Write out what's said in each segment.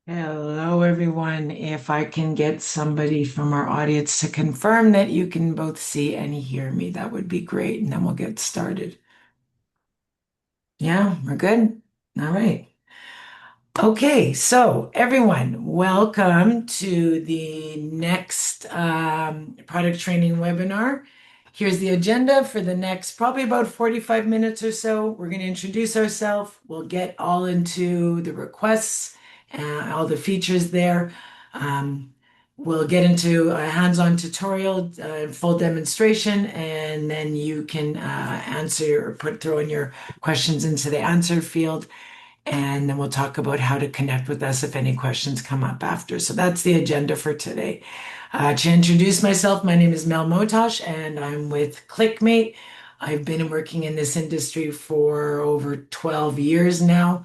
Hello, everyone. If I can get somebody from our audience to confirm that you can both see and hear me, that would be great. And then we'll get started. Yeah, we're good. All right. Okay, so everyone, welcome to the next product training webinar. Here's the agenda for the next probably about 45 minutes or so. We're going to introduce ourselves. We'll get all into the requests, all the features there. Um, we'll get into a hands-on tutorial, full demonstration, and then you can answer or throw in your questions into the answer field. And then we'll talk about how to connect with us if any questions come up after. So that's the agenda for today. To introduce myself, my name is Mel Motosh and I'm with Click Maint. I've been working in this industry for over 12 years now,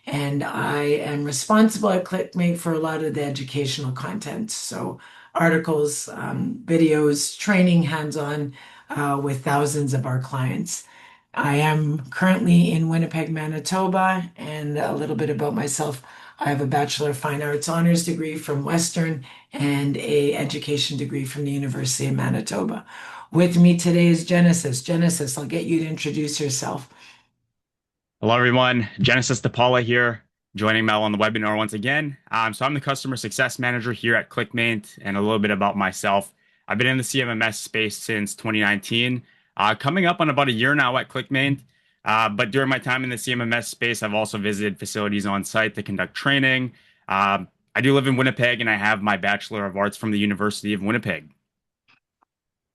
and I am responsible at Click Maint for a lot of the educational content. So articles, videos, training hands-on with thousands of our clients. I am currently in Winnipeg, Manitoba, and a little bit about myself. I have a Bachelor of Fine Arts honors degree from Western and a education degree from the University of Manitoba. With me today is Genesis. Genesis, I'll get you to introduce yourself. Hello, everyone. Genesis DePaula here, joining Mel on the webinar once again. So I'm the customer success manager here at Click Maint, and a little bit about myself. I've been in the CMMS space since 2019, coming up on about a year now at Click Maint. But during my time in the CMMS space, I've also visited facilities on site to conduct training. I do live in Winnipeg, and I have my Bachelor of Arts from the University of Winnipeg.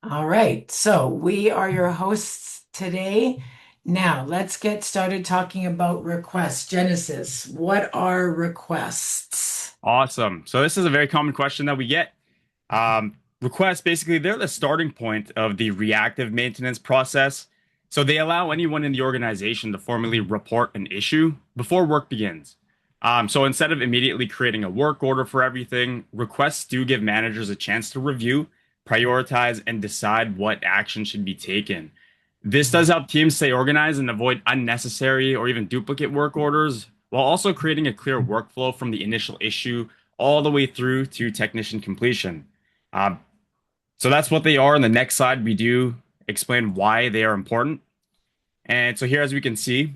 All right, so we are your hosts today. Now, let's get started talking about requests. Genesis, what are requests? Awesome. So this is a very common question that we get. Requests, basically, they're the starting point of the reactive maintenance process. So they allow anyone in the organization to formally report an issue before work begins. So instead of immediately creating a work order for everything, requests do give managers a chance to review, prioritize, and decide what action should be taken. This does help teams stay organized and avoid unnecessary or even duplicate work orders, while also creating a clear workflow from the initial issue all the way through to technician completion. Uh, so that's what they are. On the next slide, we do explain why they are important. And so here, as we can see,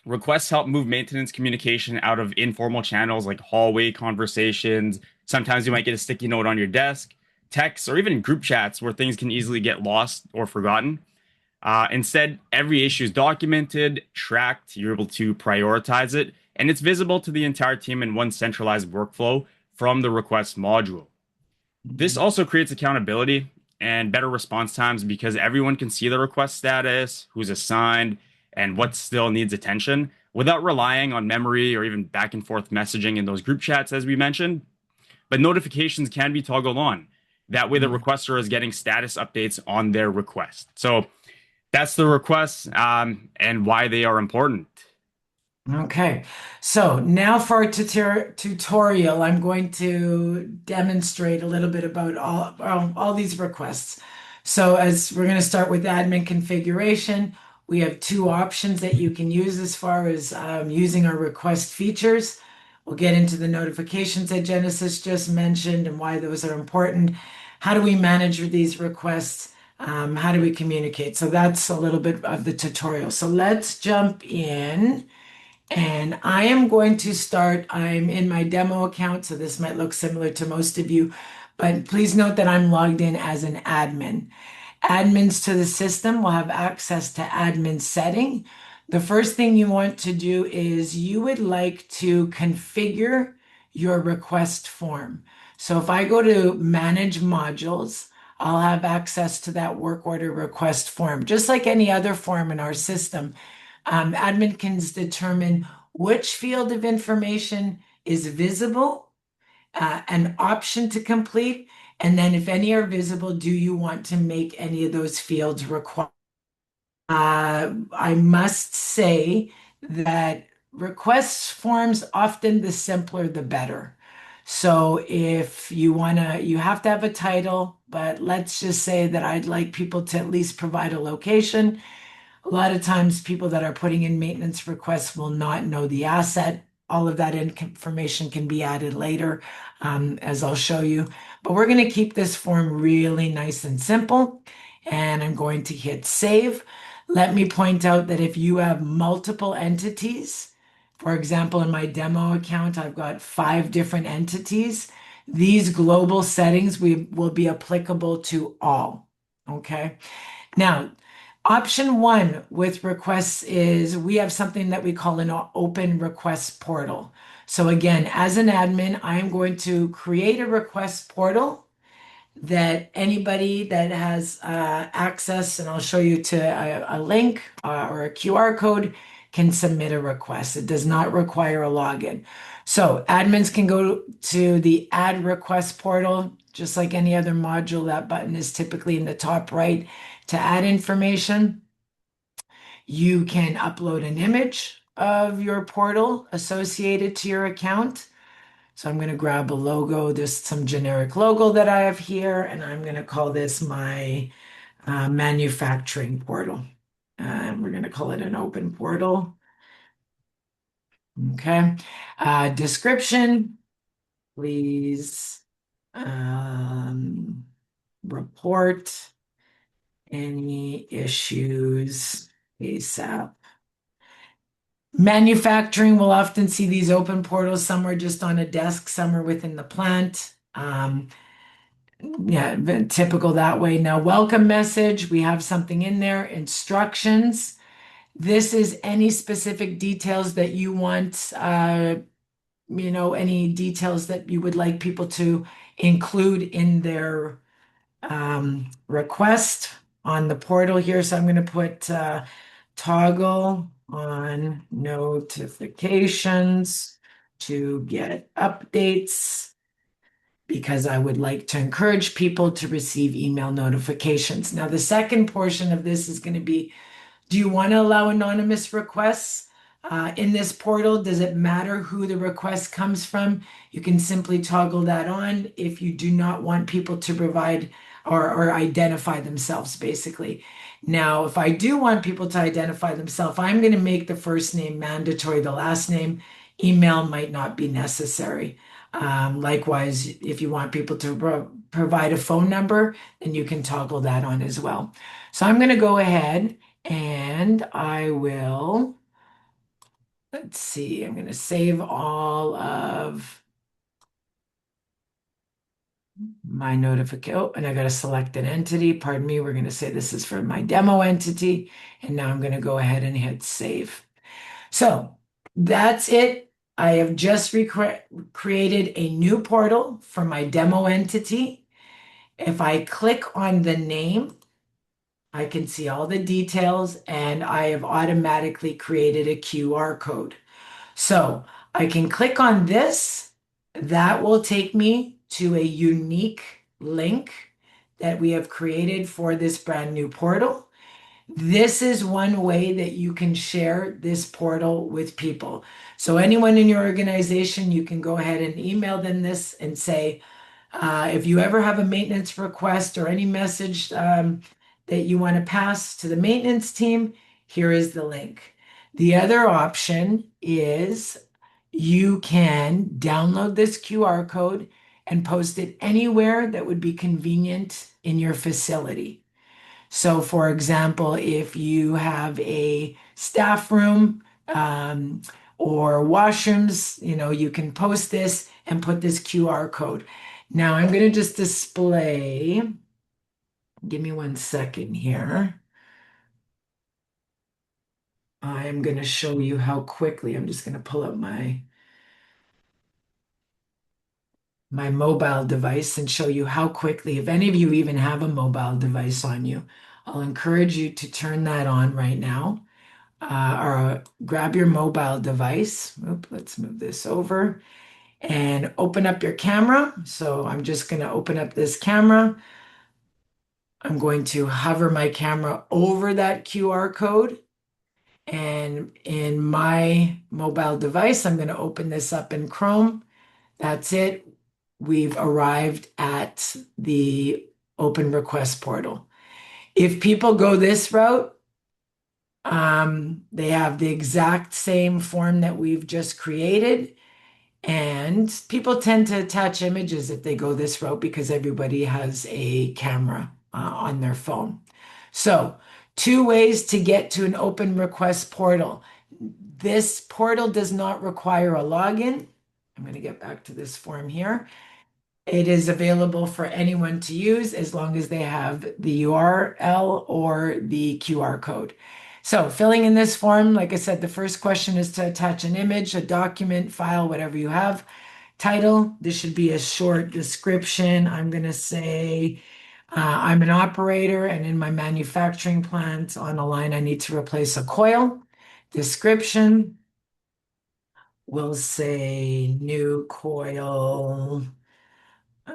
requests help move maintenance communication out of informal channels like hallway conversations. Sometimes you might get a sticky note on your desk, texts, or even group chats where things can easily get lost or forgotten. Instead, every issue is documented, tracked, you're able to prioritize it, and it's visible to the entire team in one centralized workflow from the request module. This also creates accountability and better response times because everyone can see the request status, who's assigned, and what still needs attention without relying on memory or even back and forth messaging in those group chats, as we mentioned. But notifications can be toggled on. That way, the requester is getting status updates on their request. So that's the requests and why they are important. Okay, so now for our tutorial, I'm going to demonstrate a little bit about all these requests. So as we're going to start with admin configuration, we have two options that you can use as far as using our request features. We'll get into the notifications that Genesis just mentioned and why those are important. How do we manage these requests? How do we communicate? So that's a little bit of the tutorial. So let's jump in. And I am going to start. I'm in my demo account, so this might look similar to most of you, but please note that I'm logged in as an admin. Admins to the system will have access to admin setting. The first thing you want to do is you would like to configure your request form. So if I go to manage modules, I'll have access to that work order request form, just like any other form in our system. Admin can determine which field of information is visible, an option to complete, and then if any are visible, do you want to make any of those fields required? I must say that request forms often the simpler the better. So if you wanna, you have to have a title, but let's just say that I'd like people to at least provide a location. A lot of times, people that are putting in maintenance requests will not know the asset. all of that information can be added later, as I'll show you. But we're going to keep this form really nice and simple. And I'm going to hit save. Let me point out that if you have multiple entities, for example, in my demo account, I've got 5 different entities. These global settings will be applicable to all. Okay. Now, option one with requests is we have something that we call an open request portal. So again, as an admin, I am going to create a request portal that anybody that has access, and I'll show you to a link or a QR code, can submit a request. It does not require a login. So admins can go to the add request portal, just like any other module. That button is typically in the top right to add information. You can upload an image of your portal associated to your account. So I'm going to grab a logo, just some generic logo that I have here, and I'm going to call this my manufacturing portal. And we're going to call it an open portal. Okay. Description, please um, report any issues ASAP. Manufacturing will often see these open portals. Some are just on a desk, some are within the plant. Yeah, typical that way. Now, welcome message, we have something in there. Instructions. This is any specific details that you want, any details that you would like people to include in their request on the portal here. So I'm going to put toggle on notifications to get updates because I would like to encourage people to receive email notifications. Now, the second portion of this is going to be, do you want to allow anonymous requests in this portal? Does it matter who the request comes from? You can simply toggle that on if you do not want people to provide or identify themselves, basically. Now, if I do want people to identify themselves, I'm going to make the first name mandatory, the last name. Email might not be necessary. Likewise, if you want people to provide a phone number, then you can toggle that on as well. So I'm going to go ahead and I will, let's see, I'm going to save all of my notification. Oh, and I got to select an entity. Pardon me. We're going to say this is for my demo entity. And now I'm going to go ahead and hit save. So that's it. I have just created a new portal for my demo entity. If I click on the name, I can see all the details and I have automatically created a QR code. So I can click on this. That will take me to a unique link that we have created for this brand new portal. This is one way that you can share this portal with people. So anyone in your organization, you can go ahead and email them this and say, if you ever have a maintenance request or any message that you want to pass to the maintenance team, here is the link. The other option is you can download this QR code and post it anywhere that would be convenient in your facility. So, for example, if you have a staff room or washrooms, you can post this and put this QR code. Now, I'm going to just display, give me 1 second here. I'm going to show you how quickly, I'm just going to pull up my mobile device and show you how quickly, if any of you even have a mobile device on you, I'll encourage you to turn that on right now. Or grab your mobile device. Oop, let's move this over and open up your camera. So I'm just going to open up this camera. I'm going to hover my camera over that QR code. And in my mobile device, I'm going to open this up in Chrome. That's it. We've arrived at the open request portal. If people go this route, They have the exact same form that we've just created. And people tend to attach images if they go this route because everybody has a camera on their phone. So, two ways to get to an open request portal. This portal does not require a login. I'm going to get back to this form here. It is available for anyone to use as long as they have the URL or the QR code. So, filling in this form, like I said, the first question is to attach an image, a document, file, whatever you have. Title, this should be a short description. I'm going to say I'm an operator and in my manufacturing plant on a line, I need to replace a coil. Description, we'll say new coil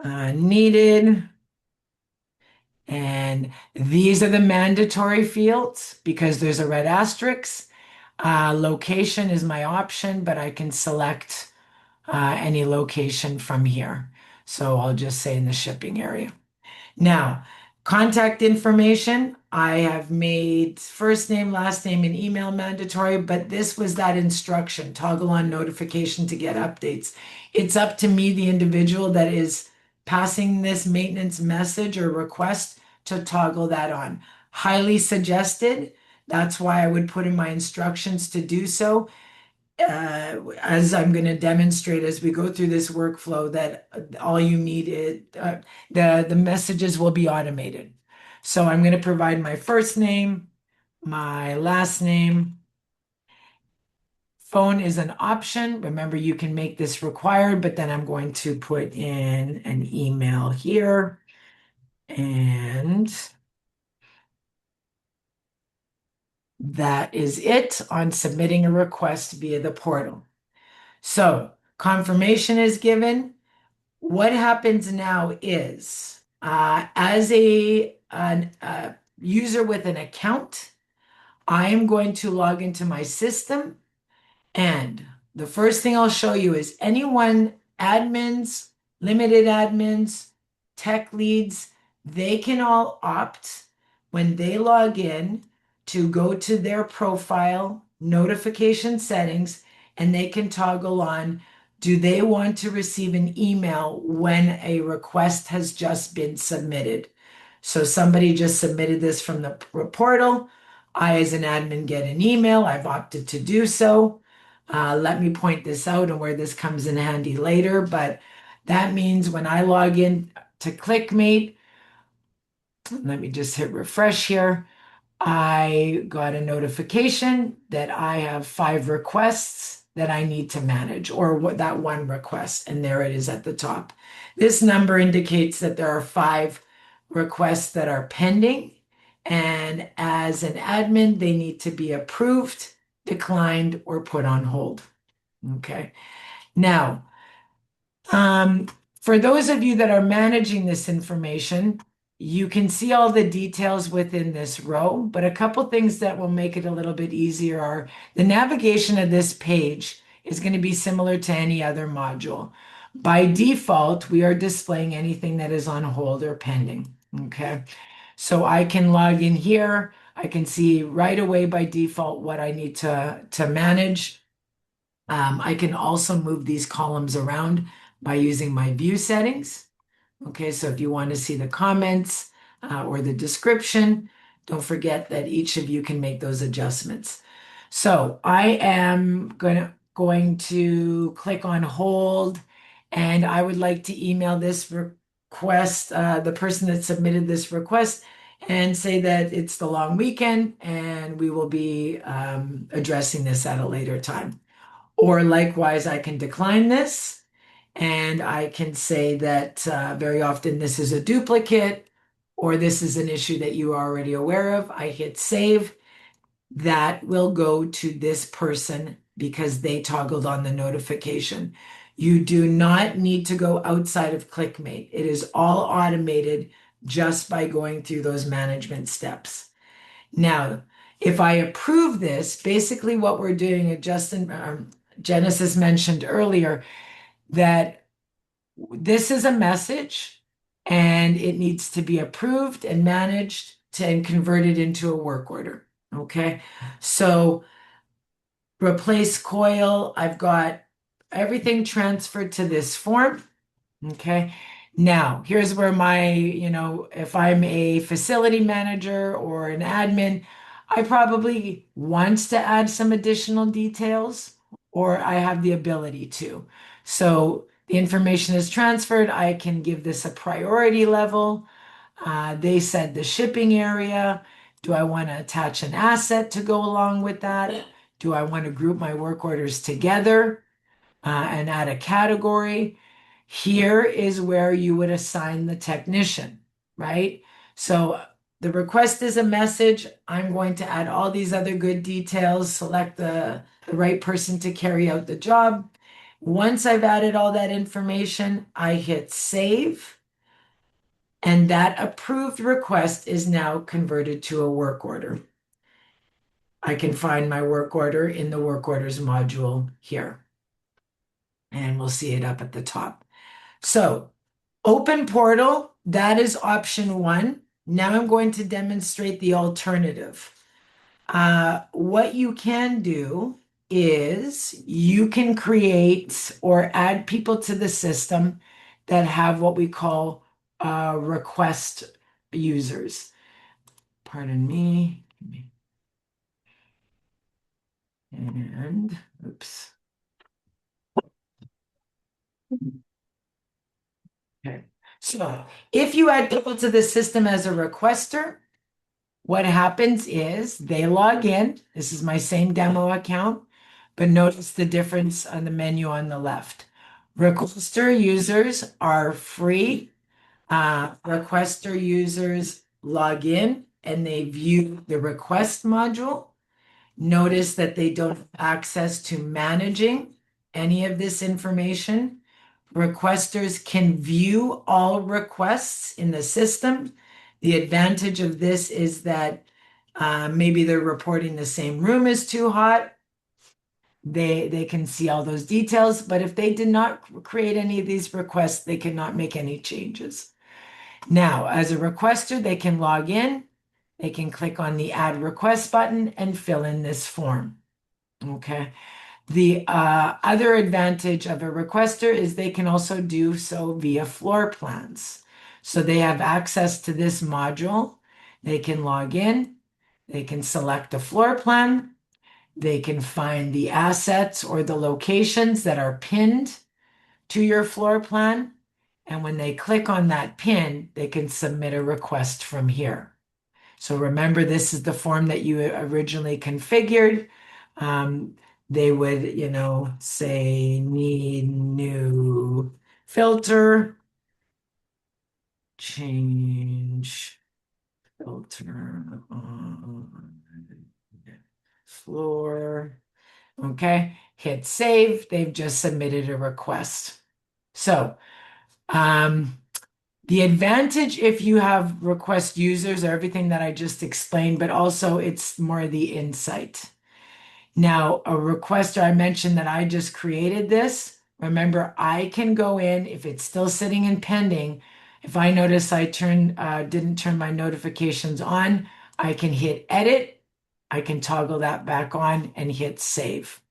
needed. And these are the mandatory fields because there's a red asterisk. Location is my option, but I can select any location from here. So I'll just say in the shipping area. Now, contact information, I have made first name, last name, and email mandatory, but this was that instruction, toggle on notification to get updates. It's up to me, the individual that is passing this maintenance message or request to toggle that on. Highly suggested. That's why I would put in my instructions to do so as I'm going to demonstrate as we go through this workflow, that all you need is the messages will be automated. So I'm going to provide my first name, my last name. Phone is an option. Remember, you can make this required, but then I'm going to put in an email here. And that is it on submitting a request via the portal. So confirmation is given. What happens now is, as a user with an account, I am going to log into my system, and the first thing I'll show you is anyone, admins, limited admins, tech leads, they can all opt when they log in to go to their profile, notification settings, and they can toggle on, do they want to receive an email when a request has just been submitted? So somebody just submitted this from the portal. I, as an admin, get an email. I've opted to do so. Let me point this out and where this comes in handy later, but that means when I log in to Click Maint, let me just hit refresh here. I got a notification that I have 5 requests that I need to manage, or what that one request, and there it is at the top. This number indicates that there are 5 requests that are pending, and as an admin, they need to be approved, declined, or put on hold. Okay. Now, um, for those of you that are managing this information, you can see all the details within this row, but a couple things that will make it a little bit easier are the navigation of this page is going to be similar to any other module. By default, we are displaying anything that is on hold or pending. Okay. So I can log in here. I can see right away by default what I need to manage. I can also move these columns around by using my view settings. Okay, so if you want to see the comments or the description, don't forget that each of you can make those adjustments. So I am going to click on hold, and I would like to email this request, the person that submitted this request, and say that it's the long weekend and we will be addressing this at a later time. Or likewise, I can decline this and I can say that very often this is a duplicate or this is an issue that you are already aware of. I hit save. That will go to this person because they toggled on the notification. You do not need to go outside of Click Maint. It is all automated just by going through those management steps. Now, if I approve this, basically what we're doing, Justin, Genesis mentioned earlier, that this is a message and it needs to be approved and managed and converted into a work order. Okay, so replace coil, I've got everything transferred to this form. Okay. Now, here's where if I'm a facility manager or an admin, I probably wants to add some additional details, or I have the ability to. So the information is transferred. I can give this a priority level. They said the shipping area. Do I want to attach an asset to go along with that? Do I want to group my work orders together? And add a category. Here is where you would assign the technician, right? So the request is a message. I'm going to add all these other good details, select the right person to carry out the job. Once I've added all that information, I hit save, and that approved request is now converted to a work order. I can find my work order in the work orders module here, and we'll see it up at the top. So open portal, that is option one. Now I'm going to demonstrate the alternative. What you can do is you can create or add people to the system that have what we call request users. Pardon me. And oops. Okay. So if you add people to the system as a requester, what happens is they log in. This is my same demo account, but notice the difference on the menu on the left. Requester users are free. Requester users log in and they view the request module. Notice that they don't have access to managing any of this information. Requesters can view all requests in the system. The advantage of this is that maybe they're reporting the same room is too hot. They can see all those details, but if they did not create any of these requests, they cannot make any changes. Now, as a requester, they can log in, they can click on the add request button and fill in this form. Okay. The other advantage of a requester is they can also do so via floor plans. So they have access to this module. They can log in, they can select a floor plan, they can find the assets or the locations that are pinned to your floor plan. And when they click on that pin, they can submit a request from here. So remember, this is the form that you originally configured. Um, they would, say need new filter, change filter on floor. Okay, hit save. They've just submitted a request. So, the advantage if you have request users are everything that I just explained, but also it's more the insight. Now, a requester, I mentioned that I just created this. Remember, I can go in if it's still sitting in pending. If I notice I didn't turn my notifications on, I can hit edit. I can toggle that back on and hit save.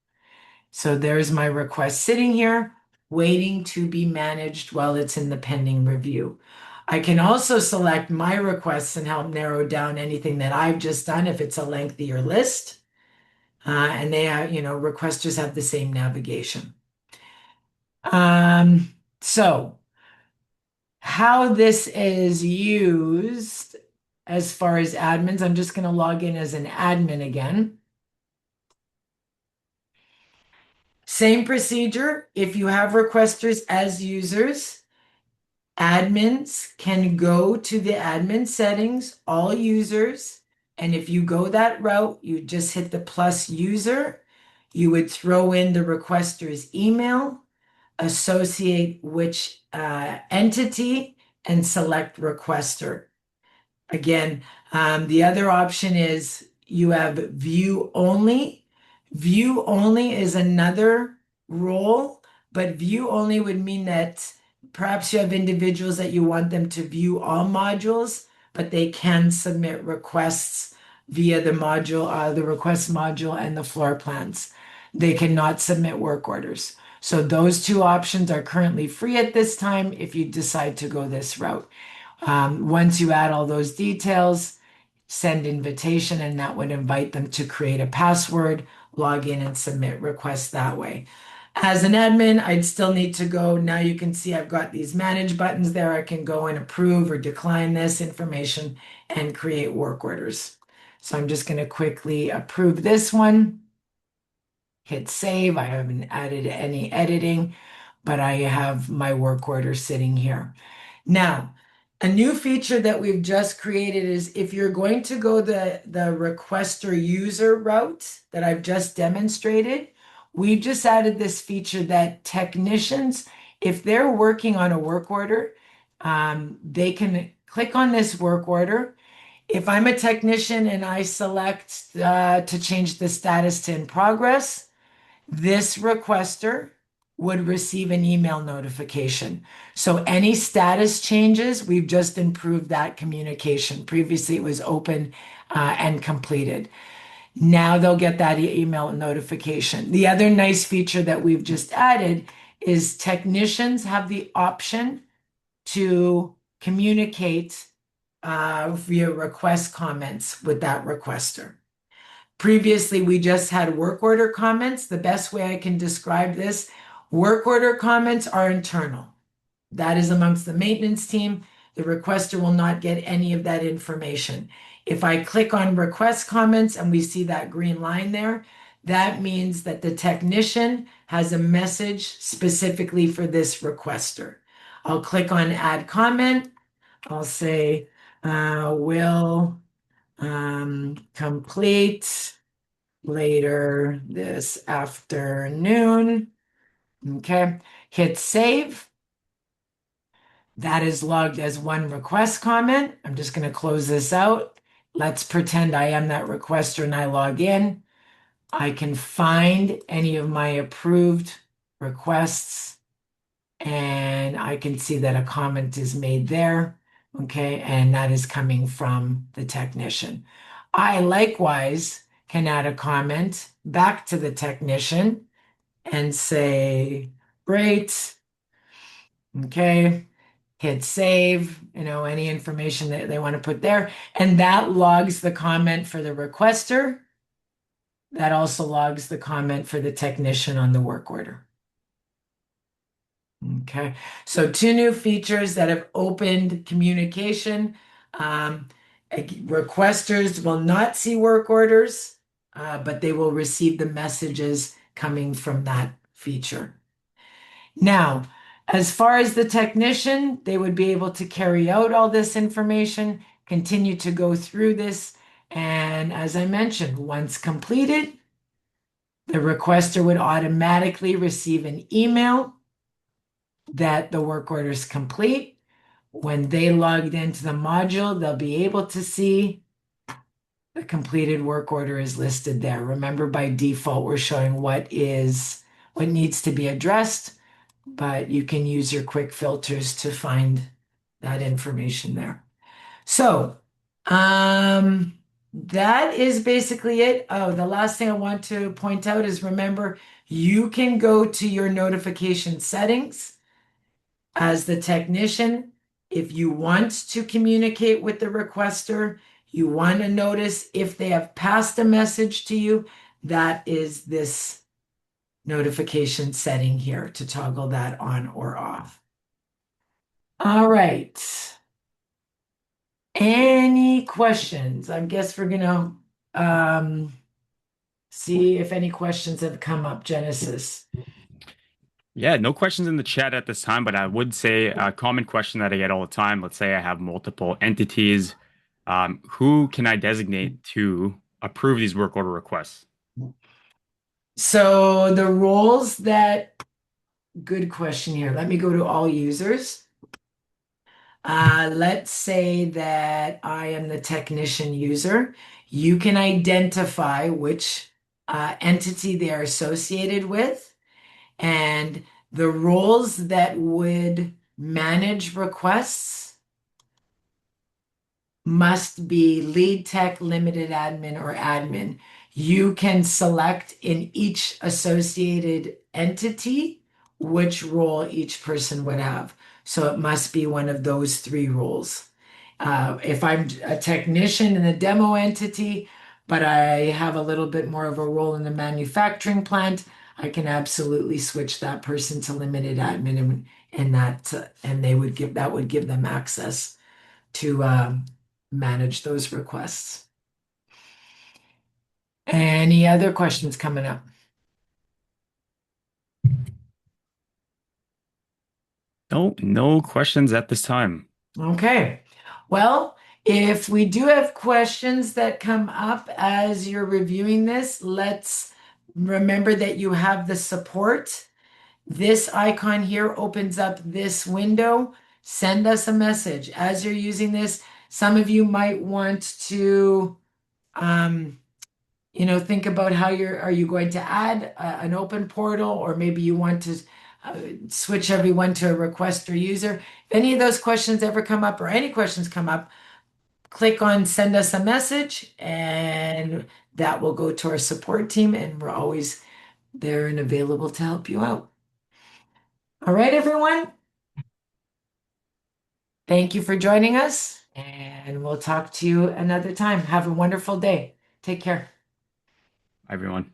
So there's my request sitting here, waiting to be managed while it's in the pending review. I can also select my requests and help narrow down anything that I've just done if it's a lengthier list. And they are, requesters have the same navigation. So how this is used as far as admins, I'm just going to log in as an admin again. Same procedure. If you have requesters as users, admins can go to the admin settings, all users, and if you go that route, you just hit the plus user. You would throw in the requester's email, associate which entity, and select requester. Again, the other option is you have view only. View only is another role, but view only would mean that perhaps you have individuals that you want them to view all modules, but they can submit requests via the module, the request module and the floor plans. They cannot submit work orders. So those two options are currently free at this time if you decide to go this route. Once you add all those details, send invitation, and that would invite them to create a password, log in, and submit requests that way. As an admin, I'd still need to go. Now you can see I've got these manage buttons there. I can go and approve or decline this information and create work orders. So I'm just going to quickly approve this one, hit save. I haven't added any editing, but I have my work order sitting here. Now, a new feature that we've just created is if you're going to go the requester user route that I've just demonstrated, we've just added this feature that technicians, if they're working on a work order, they can click on this work order. If I'm a technician and I select to change the status to in progress, this requester would receive an email notification. So any status changes, we've just improved that communication. Previously, it was open and completed. Now they'll get that email notification. The other nice feature that we've just added is technicians have the option to communicate via request comments with that requester. Previously, we just had work order comments. The best way I can describe this, work order comments are internal. That is amongst the maintenance team. The requester will not get any of that information. If I click on request comments and we see that green line there, that means that the technician has a message specifically for this requester. I'll click on add comment. I'll say, will complete later this afternoon. Okay, hit save. That is logged as one request comment. I'm just going to close this out. Let's pretend I am that requester and I log in. I can find any of my approved requests and I can see that a comment is made there. Okay, and that is coming from the technician. I likewise can add a comment back to the technician and say, great, okay, hit save, any information that they want to put there. And that logs the comment for the requester. That also logs the comment for the technician on the work order. Okay, so two new features that have opened communication. Requesters will not see work orders, but they will receive the messages coming from that feature. Now, as far as the technician, they would be able to carry out all this information, continue to go through this, and as I mentioned, once completed, the requester would automatically receive an email that the work order is complete. When they logged into the module, they'll be able to see the completed work order is listed there. Remember, by default, we're showing what needs to be addressed, but you can use your quick filters to find that information there. So, that is basically it. Oh, the last thing I want to point out is remember, you can go to your notification settings as the technician. If you want to communicate with the requester, you want to notice if they have passed a message to you, that is this notification setting here to toggle that on or off. All right. Any questions? I guess we're gonna see if any questions have come up, Genesis. Yeah, no questions in the chat at this time, but I would say a common question that I get all the time. Let's say I have multiple entities. Who can I designate to approve these work order requests? So the roles that, good question here. Let me go to all users. Let's say that I am the technician user. You can identify which entity they are associated with, and the roles that would manage requests. must be lead tech, limited admin, or admin. You can select in each associated entity which role each person would have. So it must be one of those three roles. If I'm a technician in a demo entity, but I have a little bit more of a role in the manufacturing plant, I can absolutely switch that person to limited admin, and they would give that would give them access to manage those requests. Any other questions coming up? No, no questions at this time. Okay. Well, if we do have questions that come up as you're reviewing this, let's remember that you have the support. This icon here opens up this window. Send us a message. As you're using this, some of you might want to um, think about how are you going to add an open portal, or maybe you want to uh, switch everyone to a requester user. If any of those questions ever come up or any questions come up, click on send us a message and that will go to our support team, and we're always there and available to help you out. All right, everyone. Thank you for joining us, and we'll talk to you another time. Have a wonderful day. Take care. Everyone.